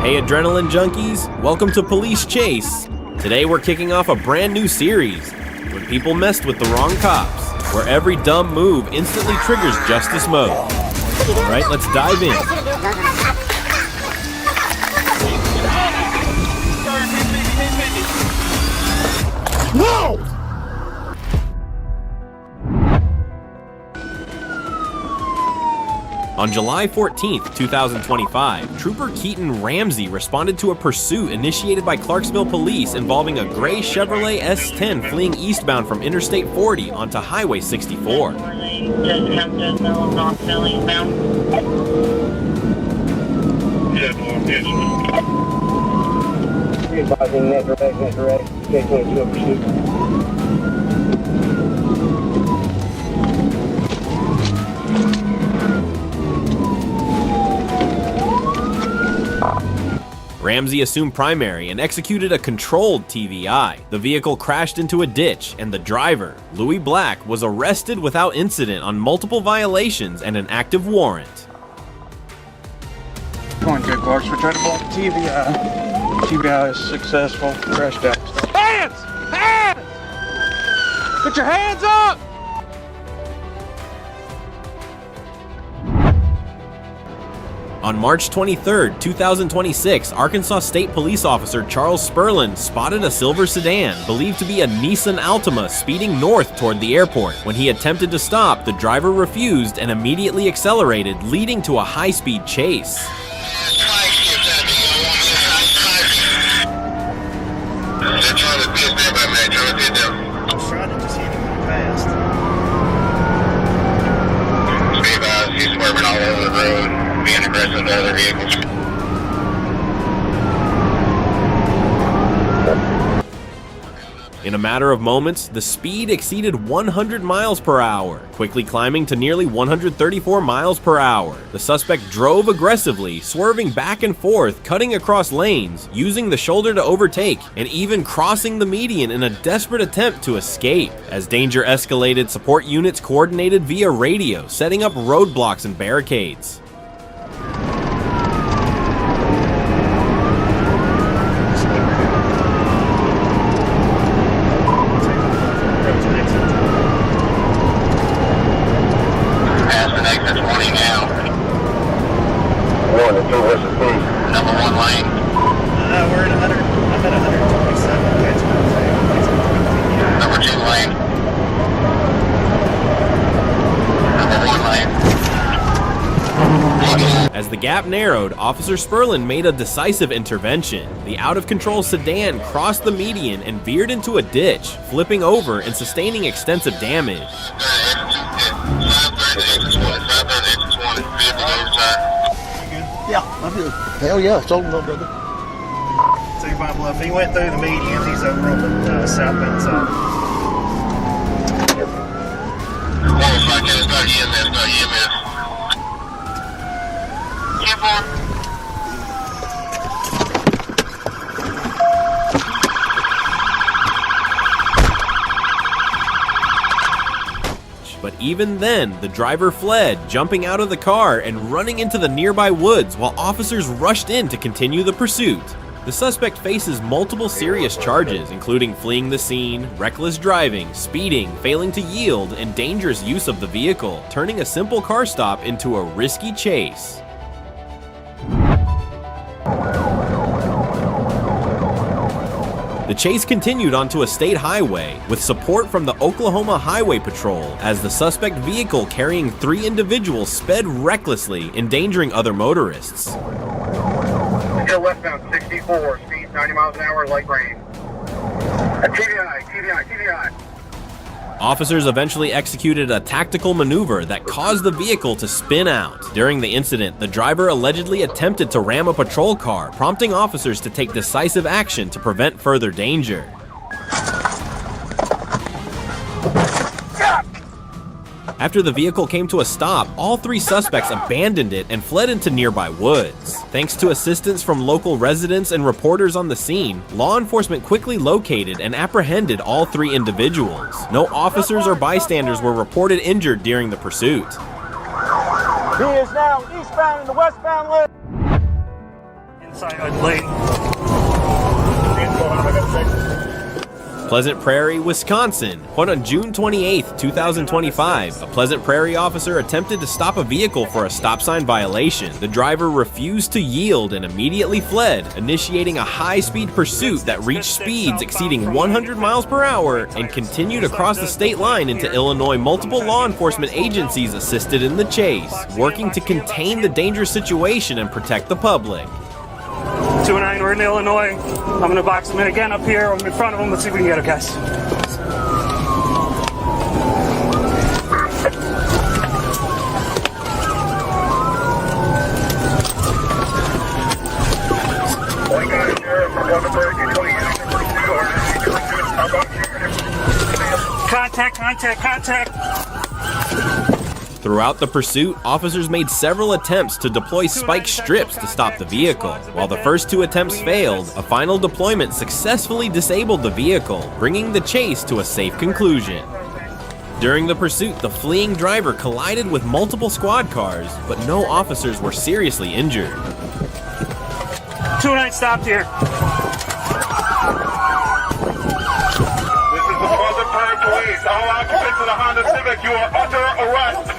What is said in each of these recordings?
Hey adrenaline junkies, welcome to Police Chase. Today we're kicking off a brand new series, When People Messed with the Wrong Cops, where every dumb move instantly triggers justice mode. Alright, let's dive in. No! On July 14th, 2025, Trooper Keaton Ramsey responded to a pursuit initiated by Clarksville police involving a gray Chevrolet S10 fleeing eastbound from Interstate 40 onto Highway 64. Ramsey assumed primary and executed a controlled TVI. The vehicle crashed into a ditch, and the driver, Louis Black, was arrested without incident on multiple violations and an active warrant. Going good, Clarks. We tried to block the TVI. TVI is successful. Crashed out. Hands! Hands! Put your hands up! On March 23, 2026, Arkansas State Police Officer Charles Sperlin spotted a silver sedan believed to be a Nissan Altima speeding north toward the airport. When he attempted to stop, the driver refused and immediately accelerated, leading to a high-speed chase. He's swerving all over the road, being aggressive to other vehicles. In a matter of moments, the speed exceeded 100 miles per hour, quickly climbing to nearly 134 miles per hour. The suspect drove aggressively, swerving back and forth, cutting across lanes, using the shoulder to overtake, and even crossing the median in a desperate attempt to escape. As danger escalated, support units coordinated via radio, setting up roadblocks and barricades. As the gap narrowed, Officer Sperlin made a decisive intervention. The out-of-control sedan crossed the median and veered into a ditch, flipping over and sustaining extensive damage. Yeah, I'm good. Hell yeah, it's over, brother. 25 Bluff. He went through the median. He's over on the southbound side. But even then, the driver fled, jumping out of the car and running into the nearby woods while officers rushed in to continue the pursuit. The suspect faces multiple serious charges, including fleeing the scene, reckless driving, speeding, failing to yield, and dangerous use of the vehicle, turning a simple car stop into a risky chase. The chase continued onto a state highway with support from the Oklahoma Highway Patrol as the suspect vehicle carrying 3 individuals sped recklessly, endangering other motorists. Go westbound 64, speed 90 miles an hour, light rain. TVI. Officers eventually executed a tactical maneuver that caused the vehicle to spin out. During the incident, the driver allegedly attempted to ram a patrol car, prompting officers to take decisive action to prevent further danger. After the vehicle came to a stop, all 3 suspects abandoned it and fled into nearby woods. Thanks to assistance from local residents and reporters on the scene, law enforcement quickly located and apprehended all 3 individuals. No officers or bystanders were reported injured during the pursuit. He is now eastbound in the westbound lane. Side lane. Pleasant Prairie, Wisconsin. On June 28, 2025, a Pleasant Prairie officer attempted to stop a vehicle for a stop sign violation. The driver refused to yield and immediately fled, initiating a high-speed pursuit that reached speeds exceeding 100 miles per hour and continued across the state line into Illinois. Multiple law enforcement agencies assisted in the chase, working to contain the dangerous situation and protect the public. 209, we're in Illinois. I'm gonna box him in again up here. I'm in front of him. Let's see if we can get him, guys. Contact. Throughout the pursuit, officers made several attempts to deploy spike strips to stop the vehicle. While the first two attempts failed, a final deployment successfully disabled the vehicle, bringing the chase to a safe conclusion. During the pursuit, the fleeing driver collided with multiple squad cars, but no officers were seriously injured. 209 stopped here. This is the Pleasant Prairie Police. All occupants of the Honda Civic, you are under arrest.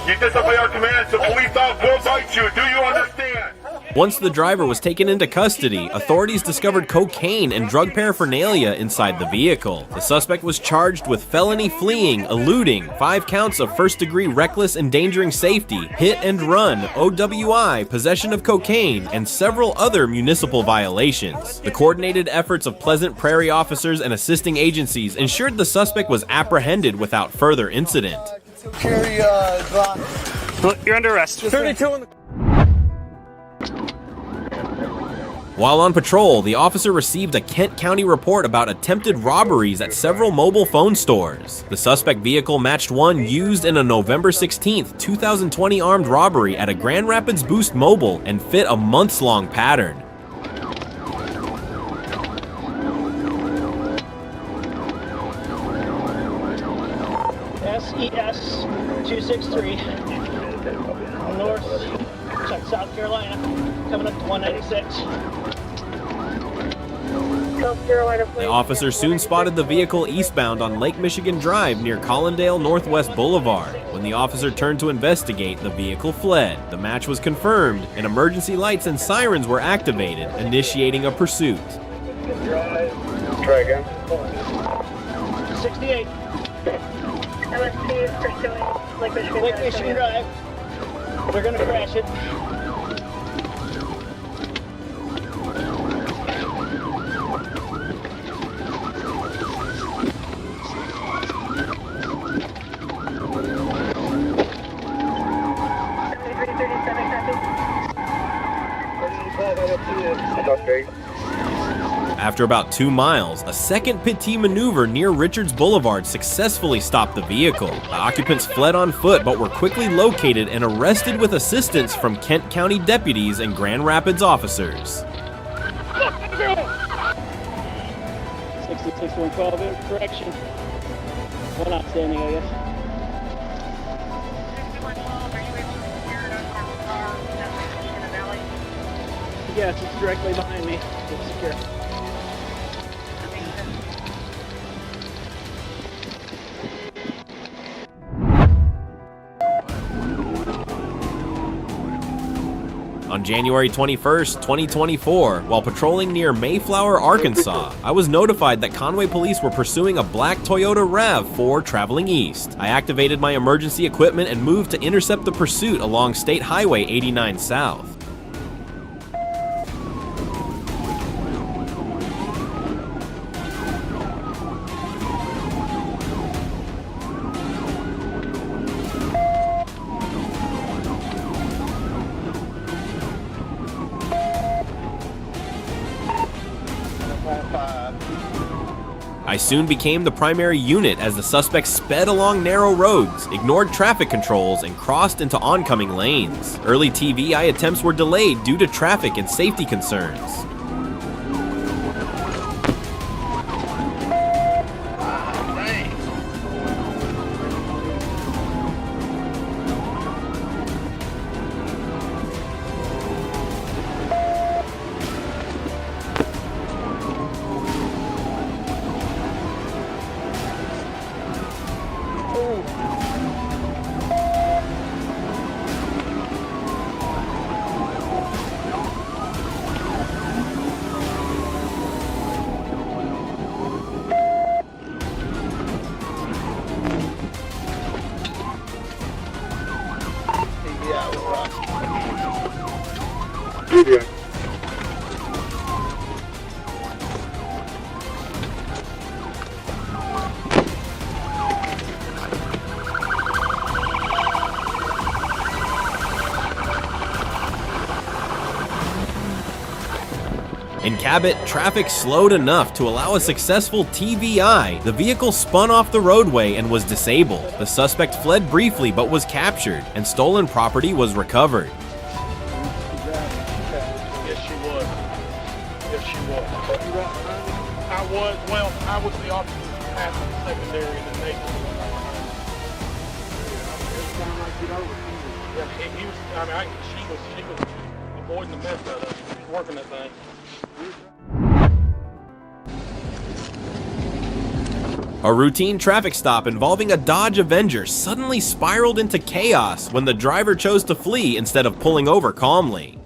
You disobey our commands, the police dogs will bite you. Do you understand? Once the driver was taken into custody, authorities discovered cocaine and drug paraphernalia inside the vehicle. The suspect was charged with felony fleeing, eluding, 5 counts of first-degree reckless endangering safety, hit and run, OWI, possession of cocaine, and several other municipal violations. The coordinated efforts of Pleasant Prairie officers and assisting agencies ensured the suspect was apprehended without further incident. Carry Glock. Look, you're under arrest. 32 in the... While on patrol, the officer received a Kent County report about attempted robberies at several mobile phone stores. The suspect vehicle matched one used in a November 16, 2020 armed robbery at a Grand Rapids Boost Mobile and fit a months-long pattern. SES 263 north, check South Carolina, coming up to 196. The officer soon spotted the vehicle eastbound on Lake Michigan Drive near Collindale Northwest Boulevard. When the officer turned to investigate, the vehicle fled. The match was confirmed, and emergency lights and sirens were activated, initiating a pursuit. Try again. 68. LSP is pursuing Lake Michigan Drive. They're gonna crash it. After about 2 miles, a second PT maneuver near Richards Boulevard successfully stopped the vehicle. The occupants fled on foot but were quickly located and arrested with assistance from Kent County deputies and Grand Rapids officers. 66-112 in correction. One outstanding, I guess. Yes, it's directly behind me. It's secure. On January 21st, 2024, while patrolling near Mayflower, Arkansas, I was notified that Conway police were pursuing a black Toyota RAV4 traveling east. I activated my emergency equipment and moved to intercept the pursuit along State Highway 89 South. I soon became the primary unit as the suspect sped along narrow roads, ignored traffic controls, and crossed into oncoming lanes. Early TVI attempts were delayed due to traffic and safety concerns. TVI. In Cabot, traffic slowed enough to allow a successful TVI. The vehicle spun off the roadway and was disabled. The suspect fled briefly but was captured, and stolen property was recovered. Yes, she was. Yes, she was. I was the officer passing the secondary in the neighborhood. Yeah, he was, she was avoiding the mess out of it. She was working that thing. A routine traffic stop involving a Dodge Avenger suddenly spiraled into chaos when the driver chose to flee instead of pulling over calmly.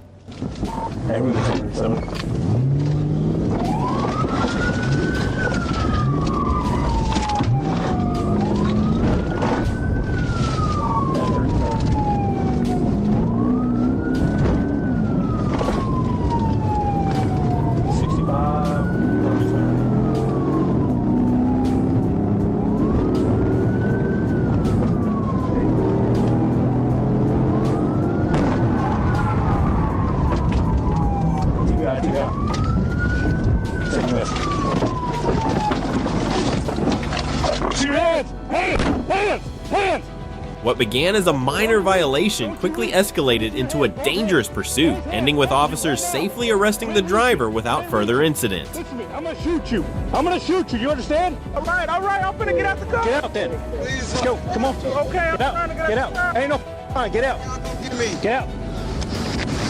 What began as a minor violation quickly escalated into a dangerous pursuit, ending with officers safely arresting the driver without further incident. Listen to me. I'm gonna shoot you. I'm gonna shoot you. You understand? All right. I'm gonna get out the car. Get out then. Please. Let's go. Come on. Okay. I'm trying to get out. Ain't no fine. Get out. Get me. Get out.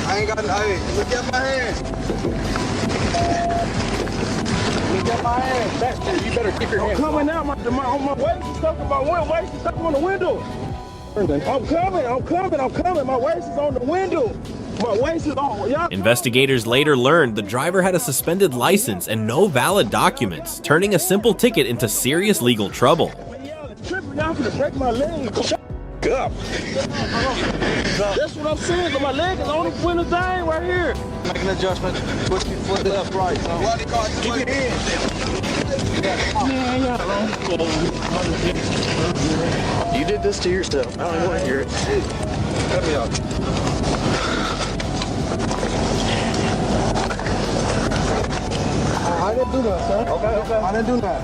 I ain't got hey, look at my hand. Look at my hand. Baxter, you better keep your hands. I'm coming out. My waist is stuck in my waist is stuck on the window. I'm coming. My waist is on the window. My waist is on. Y'all. Investigators later learned the driver had a suspended license and no valid documents, turning a simple ticket into serious legal trouble. Y'all gonna break my leg. Shut up. That's what I'm saying. My leg is on the window thing right here. Make an adjustment. Put your foot left, right. Keep your hands. You did this to yourself. I don't want to hear it. Cut me off. I didn't do that, sir. Okay. I didn't do that.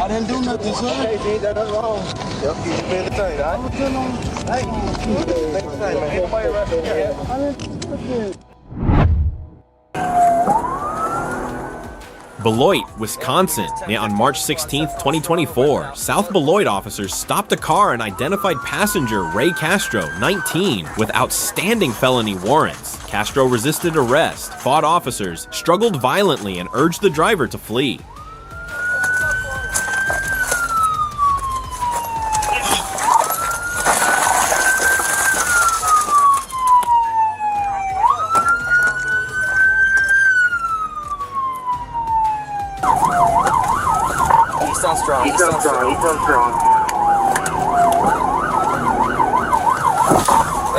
I didn't do nothing, sir. Hey, that's wrong. Yep, you made the thing, all right? Hey, next time, man. Anybody right here? I didn't do nothing. Beloit, Wisconsin. On March 16, 2024, South Beloit officers stopped a car and identified passenger Ray Castro, 19, with outstanding felony warrants. Castro resisted arrest, fought officers, struggled violently, and urged the driver to flee. He sounds strong.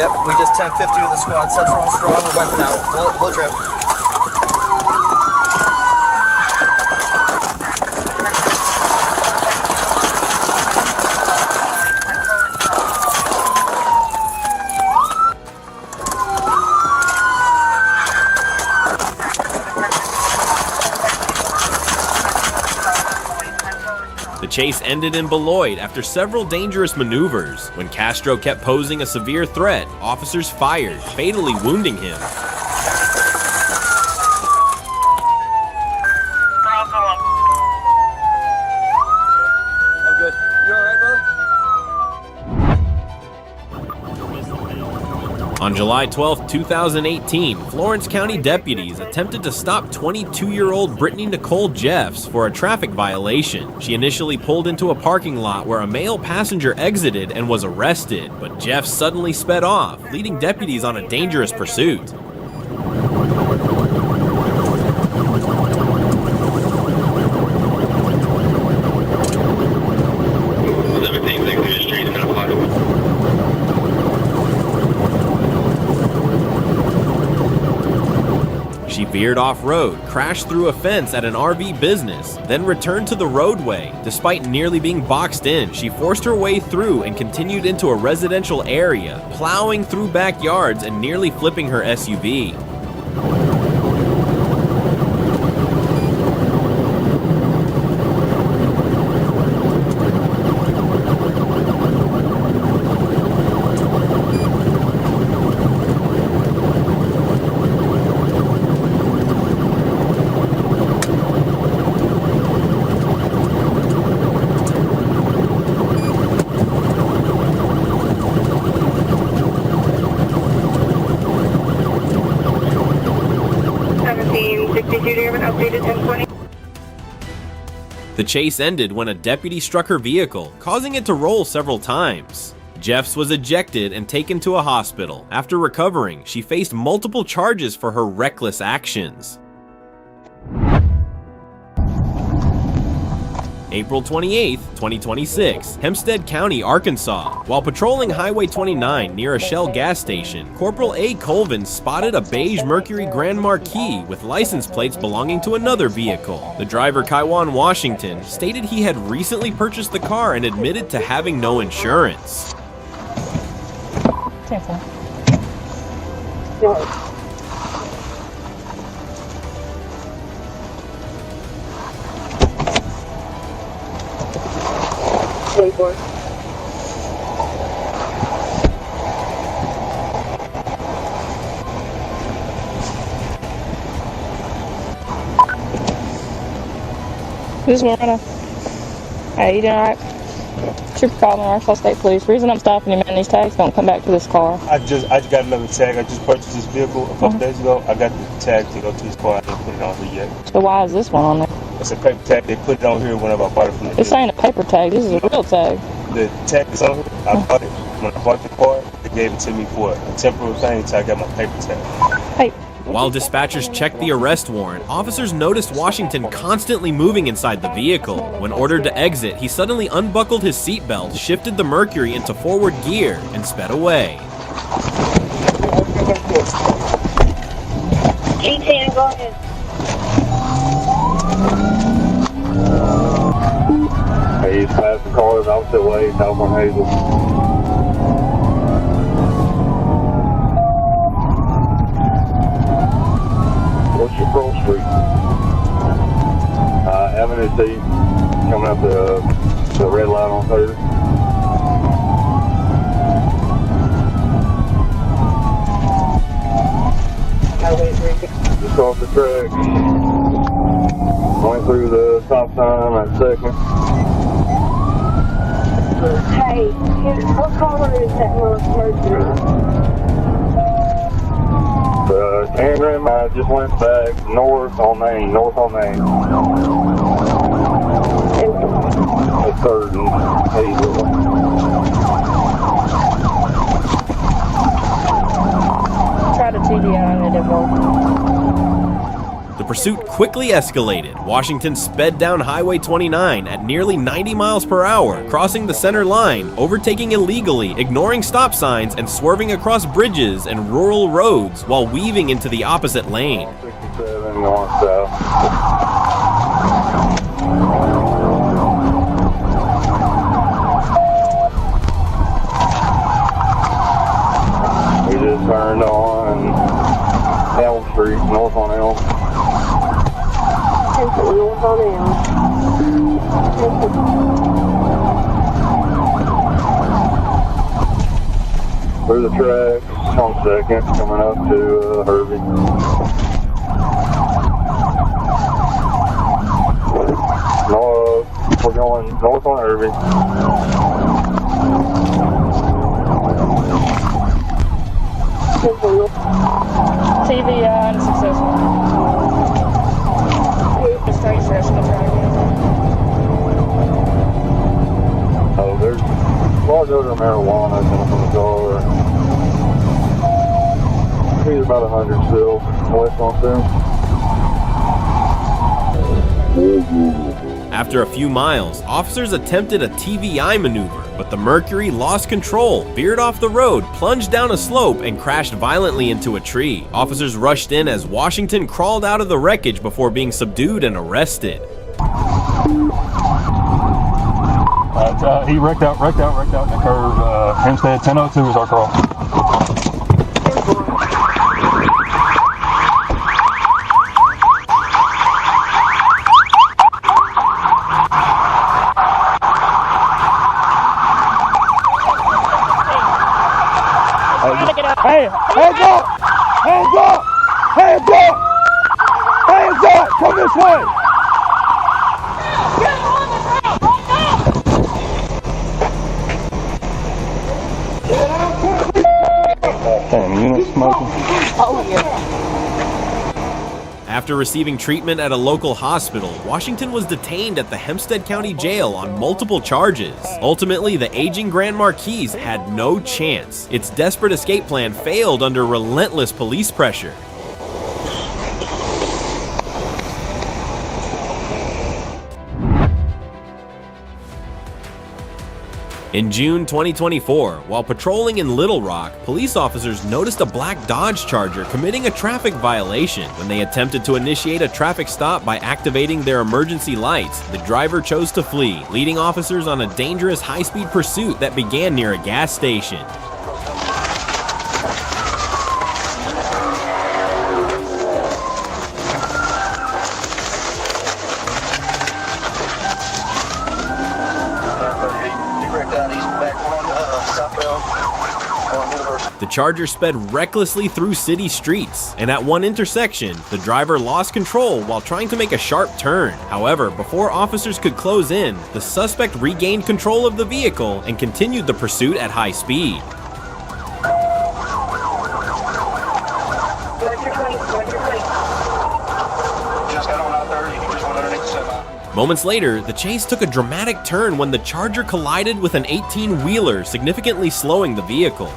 Yep, we just 1050 with the squad. Set strong, we're wiping out. We'll trip. The chase ended in Beloit after several dangerous maneuvers. When Castro kept posing a severe threat, officers fired, fatally wounding him. I'm good. You all right, brother? On July 12, 2018, Florence County deputies attempted to stop 22-year-old Brittany Nicole Jeffs for a traffic violation. She initially pulled into a parking lot where a male passenger exited and was arrested, but Jeffs suddenly sped off, leading deputies on a dangerous pursuit. veered off-road, crashed through a fence at an RV business, then returned to the roadway. Despite nearly being boxed in, she forced her way through and continued into a residential area, plowing through backyards and nearly flipping her SUV. The chase ended when a deputy struck her vehicle, causing it to roll several times. Jeffs was ejected and taken to a hospital. After recovering, she faced multiple charges for her reckless actions. April 28, 2026, Hempstead County, Arkansas. While patrolling Highway 29 near a Shell gas station, Corporal A. Colvin spotted a beige Mercury Grand Marquis with license plates belonging to another vehicle. The driver, Kaiwan Washington, stated he had recently purchased the car and admitted to having no insurance. Careful. This is Loretta. Hey, you doing alright? Trooper calling Arkansas State Police. Reason I'm stopping you, man, these tags don't come back to this car. I just got another tag. I just purchased this vehicle a couple days ago. I got the tag to go to this car. I didn't put it on here yet. So why is this one on there? It's a paper tag. They put it on here whenever I bought it from the This ain't a paper tag. This is a real tag. The tag is on here. I bought it. When I bought the car, they gave it to me for a temporary thing until I got my paper tag. Hey. While dispatchers checked the arrest warrant, officers noticed Washington constantly moving inside the vehicle. When ordered to exit, he suddenly unbuckled his seatbelt, shifted the Mercury into forward gear, and sped away. G10, go ahead. He's passed the cars opposite way, south on Hazel. What's your Pearl Street? Avenue C, coming up the red light on 3rd. Just off the track. Going through the stop sign at 2nd. Hey, what color is that little Mercury? Cameron, I just went back north on Main. At 3rd and Hazel. Tried a TDI and it didn't work. The pursuit quickly escalated. Washington sped down Highway 29 at nearly 90 miles per hour, crossing the center line, overtaking illegally, ignoring stop signs, and swerving across bridges and rural roads while weaving into the opposite lane. 67 north south. We just turned on Elm Street, north on Elm. North on Elm. Through the tracks on 2nd, coming up to Hervey. North, we're going north on Hervey. TVI unsuccessful. Straight for us to try again. Oh, there's large odor of marijuana coming from the car. I think it's about 100 still west on them. After a few miles, officers attempted a TVI maneuver, but the Mercury lost control, veered off the road, plunged down a slope, and crashed violently into a tree. Officers rushed in as Washington crawled out of the wreckage before being subdued and arrested. He wrecked out in the curve. Hempstead 1002 is our call. Hey, hands up! Hands up! Hands up! Hands up! Come this way! Damn, unit smoking. Oh, yeah. After receiving treatment at a local hospital, Washington was detained at the Hempstead County Jail on multiple charges. Ultimately, the aging Grand Marquis had no chance. Its desperate escape plan failed under relentless police pressure. In June 2024, while patrolling in Little Rock, police officers noticed a black Dodge Charger committing a traffic violation. When they attempted to initiate a traffic stop by activating their emergency lights, the driver chose to flee, leading officers on a dangerous high-speed pursuit that began near a gas station. The Charger sped recklessly through city streets, and at one intersection, the driver lost control while trying to make a sharp turn. However, before officers could close in, the suspect regained control of the vehicle and continued the pursuit at high speed. Moments later, the chase took a dramatic turn when the Charger collided with an 18-wheeler, significantly slowing the vehicle.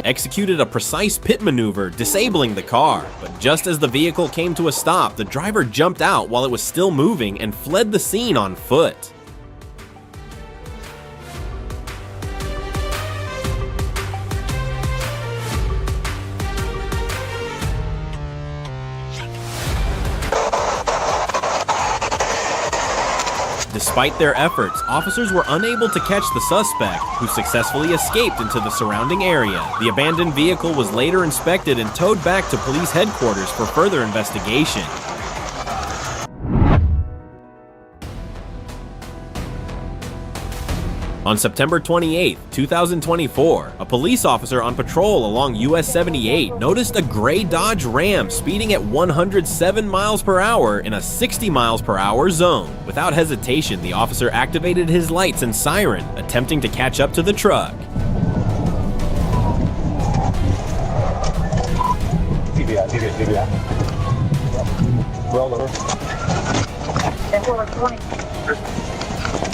Executed a precise pit maneuver, disabling the car. But just as the vehicle came to a stop, the driver jumped out while it was still moving and fled the scene on foot. Despite their efforts, officers were unable to catch the suspect, who successfully escaped into the surrounding area. The abandoned vehicle was later inspected and towed back to police headquarters for further investigation. On September 28, 2024, a police officer on patrol along US 78 noticed a gray Dodge Ram speeding at 107 miles per hour in a 60 miles per hour zone. Without hesitation, the officer activated his lights and siren, attempting to catch up to the truck. TBI. Roll over.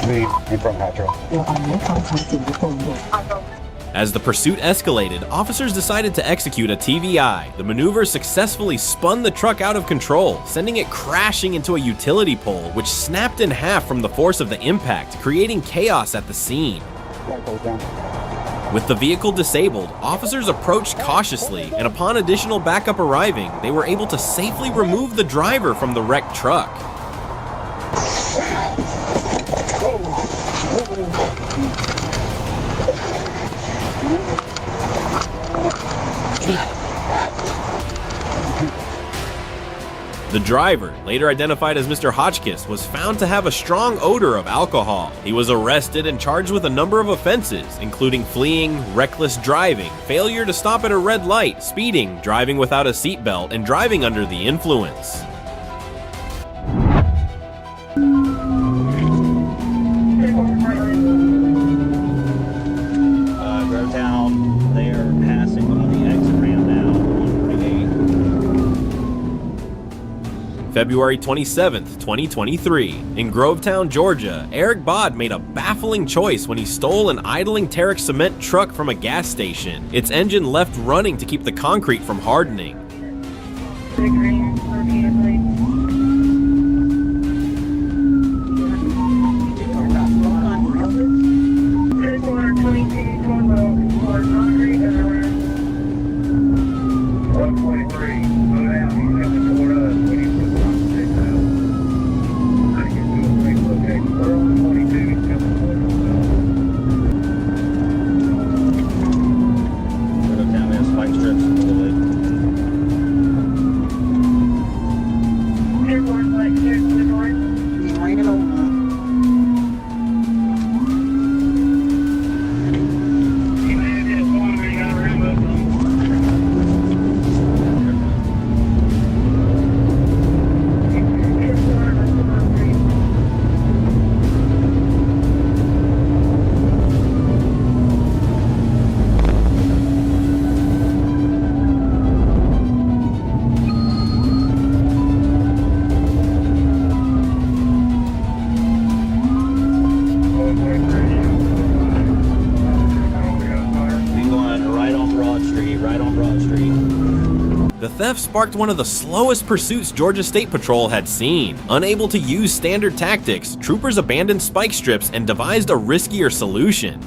In front hatch. As the pursuit escalated, officers decided to execute a TVI. The maneuver successfully spun the truck out of control, sending it crashing into a utility pole, which snapped in half from the force of the impact, creating chaos at the scene. With the vehicle disabled, officers approached cautiously, and upon additional backup arriving, they were able to safely remove the driver from the wrecked truck. The driver, later identified as Mr. Hotchkiss, was found to have a strong odor of alcohol. He was arrested and charged with a number of offenses, including fleeing, reckless driving, failure to stop at a red light, speeding, driving without a seatbelt, and driving under the influence. Growtown, they are passing on the exit ramp now on freeway. February 27th, 2023. In Grovetown, Georgia, Eric Bod made a baffling choice when he stole an idling Terex cement truck from a gas station. Its engine left running to keep the concrete from hardening. The theft sparked one of the slowest pursuits Georgia State Patrol had seen. Unable to use standard tactics, troopers abandoned spike strips and devised a riskier solution.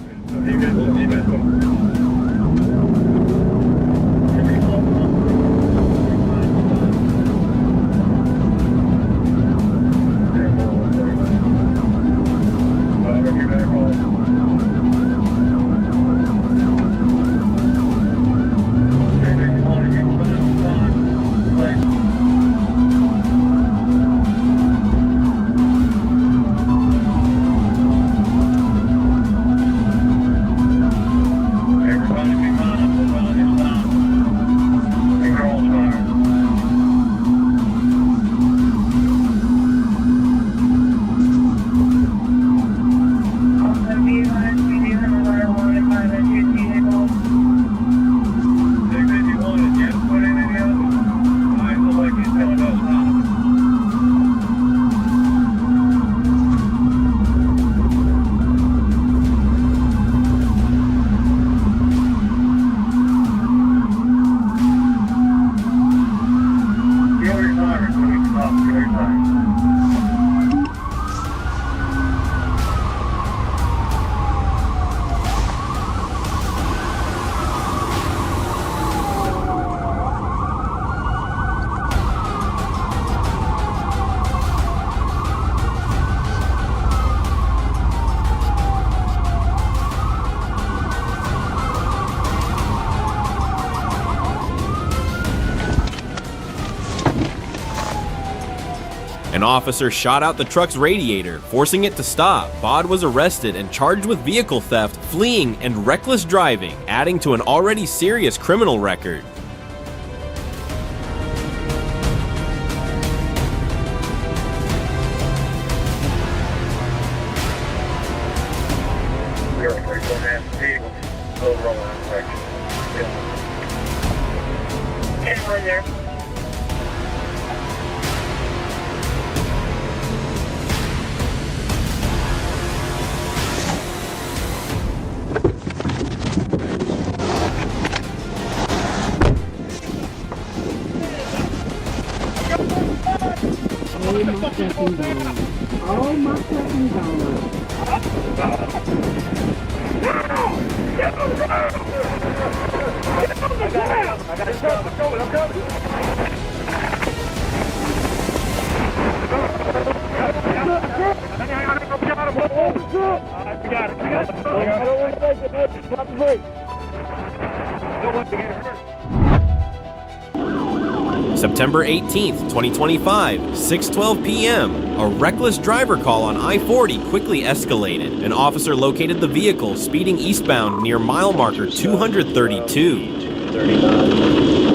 An officer shot out the truck's radiator, forcing it to stop. Bod was arrested and charged with vehicle theft, fleeing, and reckless driving, adding to an already serious criminal record. There. Oh my fucking God. I got it. I'm coming. We got it. I don't want to take it. Stop the brake. Don't want to get hurt. September 18th, 2025, 6:12 p.m. A reckless driver call on I-40 quickly escalated. An officer located the vehicle speeding eastbound near mile marker 232. 39,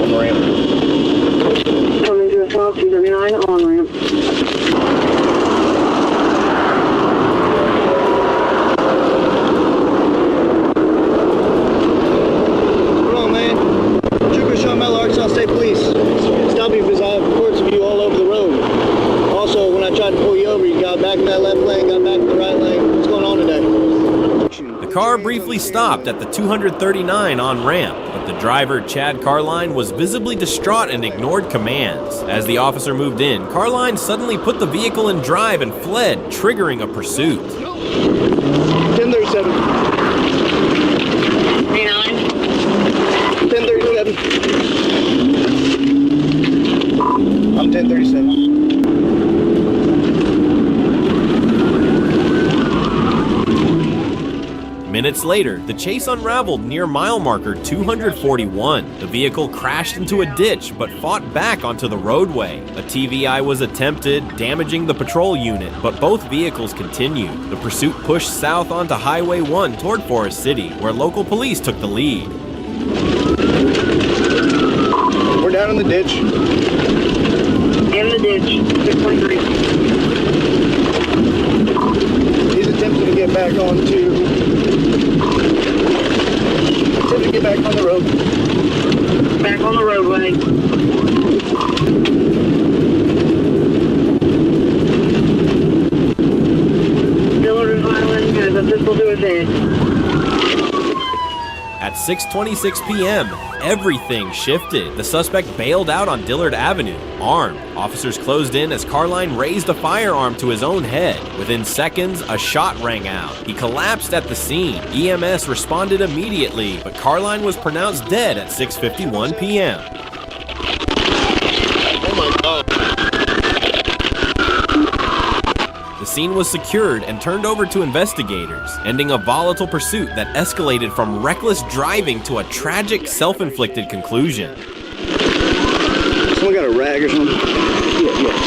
on ramp. Coming to a stop, 239 on ramp. Arkansas State Police. Stop me because I have reports of you all over the road. from that left lane, got back to the right lane. What's going on today? The car briefly stopped at the 239 on-ramp, but the driver, Chad Carline, was visibly distraught and ignored commands. As the officer moved in, Carline suddenly put the vehicle in drive and fled, triggering a pursuit. 1037. 1037. I'm 1037. Minutes later, the chase unraveled near mile marker 241. The vehicle crashed into a ditch but fought back onto the roadway. A TVI was attempted, damaging the patrol unit, but both vehicles continued. The pursuit pushed south onto Highway 1 toward Forest City, where local police took the lead. We're down in the ditch. In the ditch. 623. He's attempting to get back onto... Attempting to get back on the road. Back on the roadway. Dillard Island has a pistol to his head. At 6:26 p.m., everything shifted. The suspect bailed out on Dillard Avenue, armed. Officers closed in as Carline raised a firearm to his own head. Within seconds, a shot rang out. He collapsed at the scene. EMS responded immediately, but Carline was pronounced dead at 6:51 p.m. Oh my God. The scene was secured and turned over to investigators, ending a volatile pursuit that escalated from reckless driving to a tragic self-inflicted conclusion. Someone got a rag or something? Yeah.